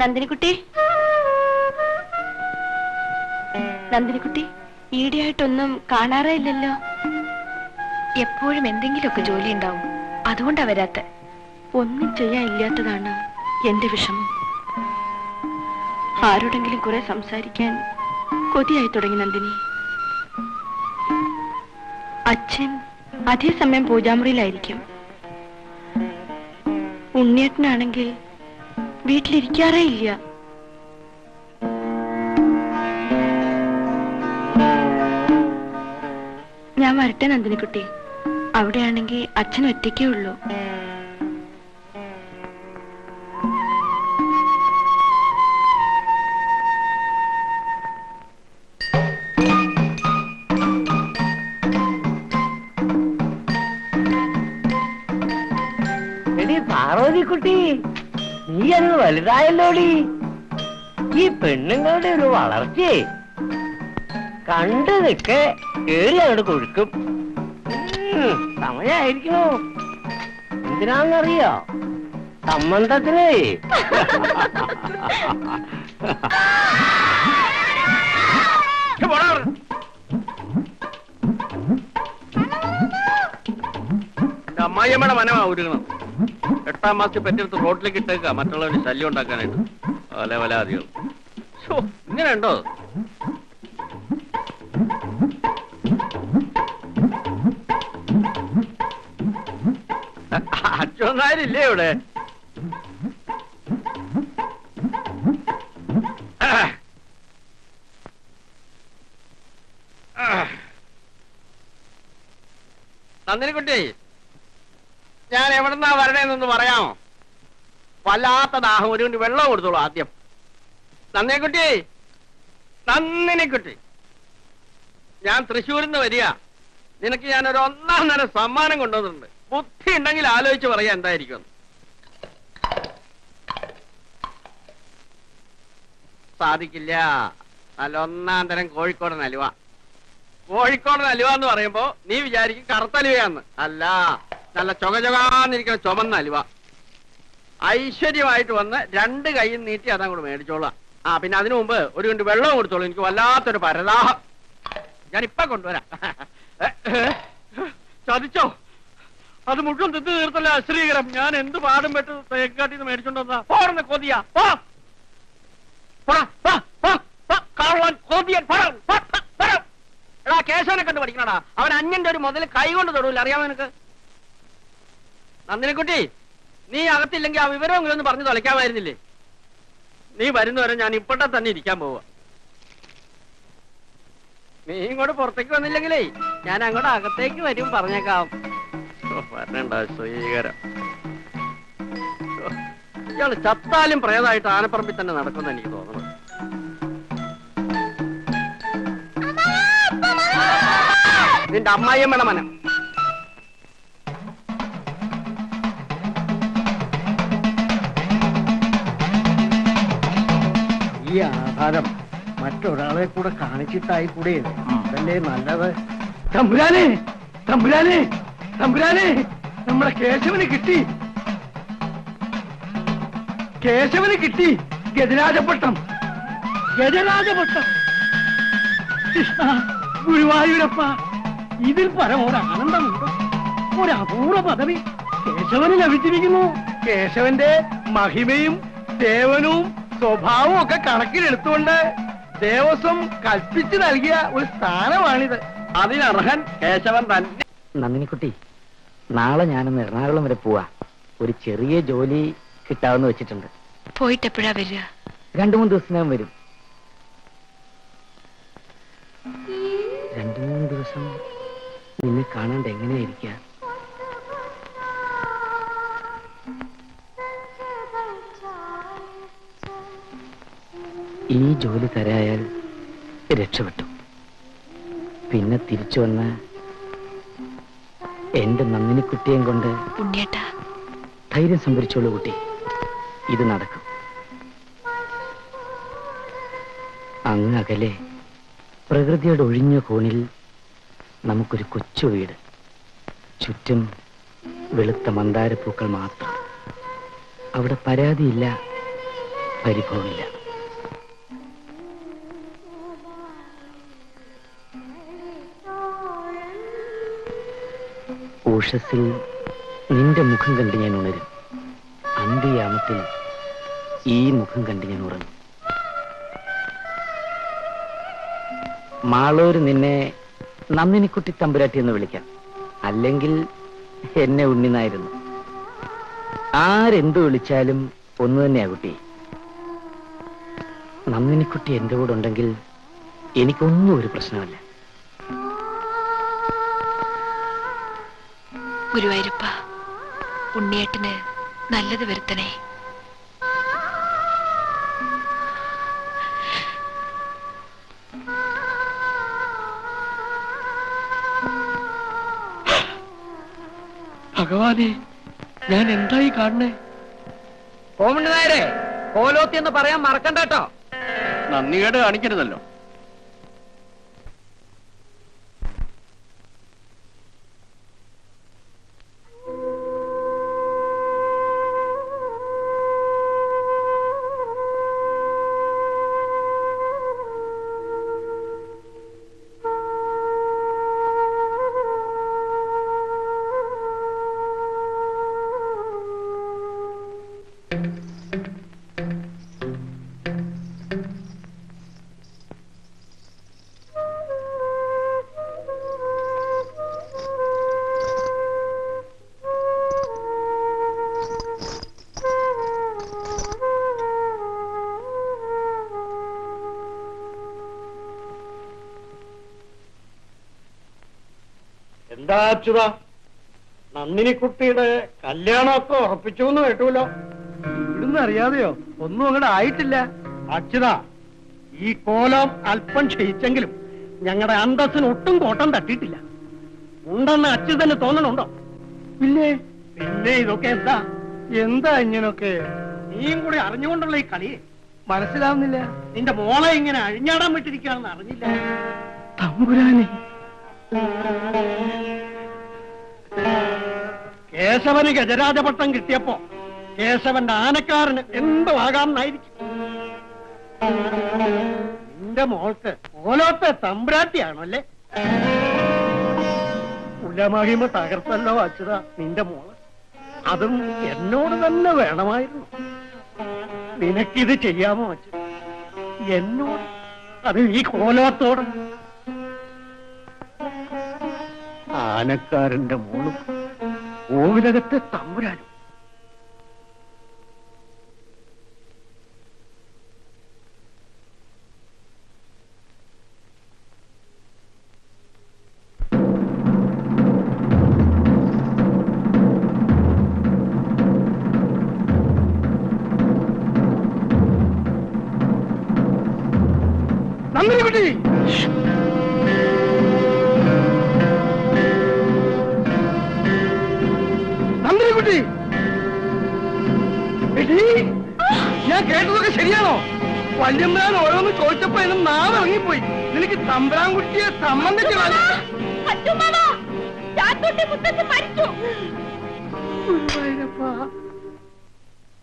നന്ദിനിക്കുട്ടി, നന്ദിനിക്കുട്ടി, ഈടെയായിട്ടൊന്നും കാണാറേ ഇല്ലല്ലോ. എപ്പോഴും എന്തെങ്കിലുമൊക്കെ ജോലി ഉണ്ടാവും, അതുകൊണ്ടാ വരാത്ത. ഒന്നും ചെയ്യാൻ ഇല്ലാത്തതാണ് എന്റെ വിഷമം. ആരോടെങ്കിലും കുറെ സംസാരിക്കാൻ കൊതിയായി തുടങ്ങി നന്ദിനി. അച്ഛൻ അതേ സമയം പൂജാമുറിയിലായിരിക്കും. ഉണ്ണിയേട്ടനാണെങ്കിൽ വീട്ടിലിരിക്കാറേ ഇല്ല. ഞാൻ വരട്ടെ നന്ദിനിക്കുട്ടി. അവിടെയാണെങ്കിൽ അച്ഛൻ ഒറ്റയ്ക്കേ ഉള്ളൂ. പാർവതിക്കുട്ടി, നീ അങ്ങ് വലുതായല്ലോടി. ഈ പെണ്ണുങ്ങളുടെ ഒരു വളർച്ചയെ കണ്ടു നിൽക്കെ കേറി അങ്ങോട്ട് കൊഴുക്കും. സമയായിരിക്കണോ? എന്തിനാന്നറിയോ? സംബന്ധത്തിനേ. അമ്മായിയമ്മയുടെ മനമാ ഉരുകണം. 8ാം മാസത്തിൽ പറ്റിയെടുത്ത് റോഡിലേക്ക് ഇട്ടേക്ക, മറ്റുള്ളവന് ശല്യം ഉണ്ടാക്കാനായിട്ട്. വല വലാദികൾ ഇങ്ങനെ ഉണ്ടോ? അച്ഛനാരില്ലേ ഇവിടെ? നന്ദിനിക്കുട്ടി, ഞാൻ എവിടെന്നാ വരണേന്നൊന്ന് പറയാമോ? വല്ലാത്ത ദാഹം, ഒരു കൊണ്ട് വെള്ളം കൊടുത്തോളൂ ആദ്യം. നന്ദിനിക്കുട്ടി, നന്ദിനിക്കുട്ടി, ഞാൻ തൃശ്ശൂരിൽ നിന്ന് വരിക. നിനക്ക് ഞാനൊരു 1ാം തരം സമ്മാനം കൊണ്ടുവന്നിട്ടുണ്ട്. ബുദ്ധി ഉണ്ടെങ്കിൽ ആലോചിച്ച് പറയാ എന്തായിരിക്കും. സാധിക്കില്ല. നല്ല 1ാം തരം കോഴിക്കോടൻ അലുവ. കോഴിക്കോടൻ അലുവ എന്ന് പറയുമ്പോ നീ വിചാരിക്കും കറുത്തലുവയാന്ന്. അല്ല, നല്ല ചൊകചൊകാന്നിരിക്കുന്ന ചുമന്ന അലുവ. ഐശ്വര്യമായിട്ട് വന്ന് 2 കൈയും നീട്ടി അതങ്ങോട്ട് മേടിച്ചോളാം. പിന്നെ അതിനു മുമ്പ് ഒരു കൊണ്ട് വെള്ളം കൊടുത്തോളൂ. എനിക്ക് വല്ലാത്തൊരു പരദാഹം. ഞാനിപ്പൊ കൊണ്ടുവരാം. ചതിച്ചോ? അത് മുഴുവൻ തിന്ന് തീർത്തല്ല അശ്രീകരം. ഞാൻ എന്ത് പാടും പെട്ട് തേക്കാട്ടിന്ന് മേടിച്ചോണ്ടാ പോടുന്ന കൊതിയാ. എടാ, കേശവനെ കണ്ട് പഠിക്കണടാ. അവൻ അന്യന്റെ ഒരു മുതൽ കൈ കൊണ്ട് തൊടൂല, അറിയാമോ നിനക്ക്? നന്ദിനിക്കുട്ടി, നീ അകത്തില്ലെങ്കിൽ ആ വിവരമെങ്കിലും ഒന്ന് പറഞ്ഞു തൊലയ്ക്കാമായിരുന്നില്ലേ? നീ വരുന്നവരെ ഞാൻ ഇപ്പോഴത്തെ തന്നെ ഇരിക്കാൻ പോവാ. നീ ഇങ്ങോട്ട് പുറത്തേക്ക് വന്നില്ലെങ്കിലേ ഞാൻ അങ്ങോട്ട് അകത്തേക്ക് വരും, പറഞ്ഞേക്കാം. വരണ്ട സ്വീകരം. ഇയാള് ചത്താലും പ്രേതമായിട്ട് ആനപ്പറമ്പിൽ തന്നെ നടക്കുമെന്ന് എനിക്ക് തോന്നുന്നു. നിന്റെ അമ്മായിയമ്മയുടെ മനം. ഈ ആഹാരം മറ്റൊരാളെ കൂടെ കാണിച്ചിട്ടായി കൂടെ അതല്ലേ നല്ലത്. തമ്പുരാനെ, തമ്പുരാനെ, തമ്പുരാനെ, നമ്മുടെ കേശവന് കിട്ടി, കേശവന് കിട്ടി ഗജരാജപട്ടം, ഗജരാജപട്ടം. കൃഷ്ണ ഗുരുവായൂരപ്പ, ഇതിൽ പരമൊരാനന്ദമുണ്ടോ? ഒരപൂർവ പദവി കേശവന് ലഭിച്ചിരിക്കുന്നു. കേശവന്റെ മഹിമയും സേവനവും സ്വഭാവവും ഒക്കെ കണക്കിലെടുത്തുകൊണ്ട് ദേവസ്വം കൽപ്പിച്ചു നൽകിയ ഒരു സ്ഥാനമാണിത്. അതിനർഹൻ കേശവൻ തന്നെ. നന്ദിനിക്കുട്ടി, നാളെ ഞാനൊന്ന് എറണാകുളം വരെ പോവാ. ഒരു ചെറിയ ജോലി കിട്ടാമെന്ന് വെച്ചിട്ടുണ്ട്. പോയിട്ട് എപ്പോഴാ വരിക? 2-3 ദിവസത്തിനകം വരും. 2-3 ദിവസം നിന്നെ കാണാണ്ട് എങ്ങനെയായിരിക്ക? ഈ ജോലി തരായാൽ രക്ഷപ്പെട്ടു. പിന്നെ തിരിച്ചു വന്ന് എന്റെ നന്ദിനിക്കുട്ടിയും കൊണ്ട് ഉണ്ണിയേട്ടാ, ധൈര്യം സംഭരിച്ചോളൂ കുട്ടി, ഇത് നടക്കും. അങ്ങ് അകലെ പ്രകൃതിയുടെ ഒഴിഞ്ഞ കോണിൽ നമുക്കൊരു കൊച്ചു വീട്, ചുറ്റും വെളുത്ത മന്ദാരപ്പൂക്കൾ മാത്രം. അവിടെ പരാതിയില്ല, പരിഭവമില്ല. ഉഷസ്സിൽ നിന്റെ മുഖം കണ്ട് ഞാൻ ഉണരും. അന്ത്യയാമത്തിൽ ഈ മുഖം കണ്ട് ഞാൻ ഉറങ്ങും. മാളൂര് നിന്നെ നന്ദിനിക്കുട്ടി തമ്പുരാട്ടി എന്ന് വിളിക്കാം, അല്ലെങ്കിൽ എന്നെ ഉണ്ണിനായിരുന്നു. ആരെന്തു വിളിച്ചാലും ഒന്നു തന്നെയാ കുട്ടി. നന്ദിനിക്കുട്ടി എന്റെ കൂടെ ഉണ്ടെങ്കിൽ എനിക്കൊന്നും ഒരു പ്രശ്നമല്ല. ഗുരുവായൂരപ്പ, ഉണ്ണിയേട്ടന് നല്ലത് വരുത്തണേ. ഭഗവാനെ, ഞാൻ എന്തായി കാണണേ? കോമണ്ട് നായരെ, കോലോത്തി എന്ന് പറയാൻ മറക്കണ്ട കേട്ടോ. നന്ദികേട് കാണിക്കരുതല്ലോ. എന്താ അച്യുത, നന്ദിനിക്കുട്ടിയുടെ കല്യാണമൊക്കെ ഉറപ്പിച്ചു എന്ന് കേട്ടുല്ലോ. ഇവിടുന്ന് അറിയാതെയോ? ഒന്നും അങ്ങോട്ട് ആയിട്ടില്ല. അച്യുത, ഈ കോലം അല്പം ക്ഷയിച്ചെങ്കിലും ഞങ്ങളുടെ അന്തസ്സിന് ഒട്ടും കോട്ടം തട്ടിയിട്ടില്ല. ഉണ്ടെന്ന് അച്യുതന് തോന്നണുണ്ടോ? പിന്നെ ഇതൊക്കെ എന്താ എന്താ ഇങ്ങനൊക്കെ? നീയും കൂടി അറിഞ്ഞുകൊണ്ടുള്ള ഈ കളി മനസ്സിലാവുന്നില്ല. നിന്റെ മോളെ ഇങ്ങനെ അഴിഞ്ഞാടാൻ വിട്ടിരിക്കുകയാണെന്ന് അറിഞ്ഞില്ല. തമ്പുരാനെ, കേശവന് ഗജരാജപട്ടം കിട്ടിയപ്പോ കേശവന്റെ ആനക്കാരന് എന്തോ ആകാമെന്നായിരിക്കും. നിന്റെ മോൾക്ക് ഓലോത്തെ തമ്പുരാട്ടിയാണോ അല്ലേ? കുലമഹിമ തകർത്തല്ലോ അച്യുത നിന്റെ മോള്. അതും എന്നോട് തന്നെ വേണമായിരുന്നു. നിനക്കിത് ചെയ്യാമോ അച്യുത? എന്നോട്, അത് ഈ കോലോത്തോടും. ആനക്കാരന്റെ മോളും കോവിലകത്തെ തമ്പുരാനും. നന്ദിനിക്കുട്ടി, നന്ദിനിക്കുട്ടി, ഞാൻ കേട്ടതൊക്കെ ശരിയാണോ? വല്യമ്മാൻ ഓരോന്ന് ചോദിച്ചപ്പോ എന്നെ നാളെ ഇറങ്ങിപ്പോയി. നിനക്ക് തമ്പുരാൻകുട്ടിയെ സംബന്ധിച്ച് മരിച്ചു.